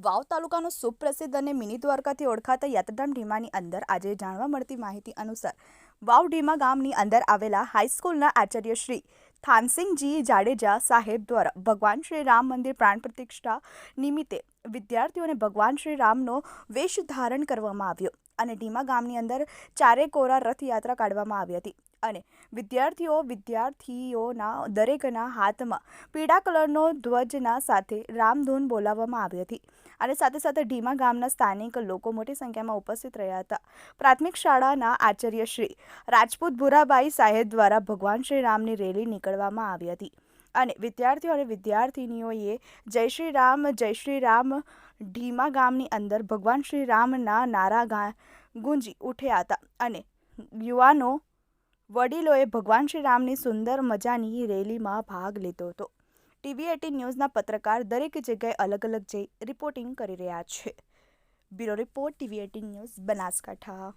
વાવ તાલુકાનો સુપ્રસિદ્ધ અને મિની દ્વારકાથી ઓળખાતા યાત્રાધામ ઢીમાની અંદર આજે જાણવા મળતી માહિતી અનુસાર વાવ ઢીમા ગામની અંદર આવેલા હાઈસ્કૂલના આચાર્ય શ્રી થાનસિંહજી જાડેજા સાહેબ દ્વારા ભગવાન શ્રી રામ મંદિર પ્રાણ પ્રતિષ્ઠા નિમિત્તે વિદ્યાર્થીઓને ભગવાન શ્રી રામનો વેશ ધારણ કરવામાં આવ્યો અને ઢીમા ગામની અંદર ચારે કોરા રથયાત્રા કાઢવામાં આવી હતી અને વિદ્યાર્થીઓના દરેકના હાથમાં પીળા કલરનો ધ્વજના સાથે રામધૂન બોલાવવામાં આવી હતી અને સાથે સાથે ઢીમા ગામના સ્થાનિક લોકો મોટી સંખ્યામાં ઉપસ્થિત રહ્યા હતા। પ્રાથમિક શાળાના આચાર્ય શ્રી રાજપૂત ભૂરાબાઈ સાહેબ દ્વારા ભગવાન શ્રી રામની રેલી નીકળવામાં આવી હતી અને વિદ્યાર્થીઓ અને વિદ્યાર્થિનીઓએ જય શ્રી રામ ઢીમા ગામની અંદર ભગવાન શ્રી રામના નારા ગુંજી ઉઠ્યા હતા અને યુવાનો વડીલોએ ભગવાન શ્રી રામની સુંદર મજાની રેલીમાં ભાગ લીધો હતો। TV18 ન્યૂઝના પત્રકાર દરેક જગ્યાએ અલગ અલગ જઈ રિપોર્ટિંગ કરી રહ્યા છે। Bureau report TV18 news Banaskantha.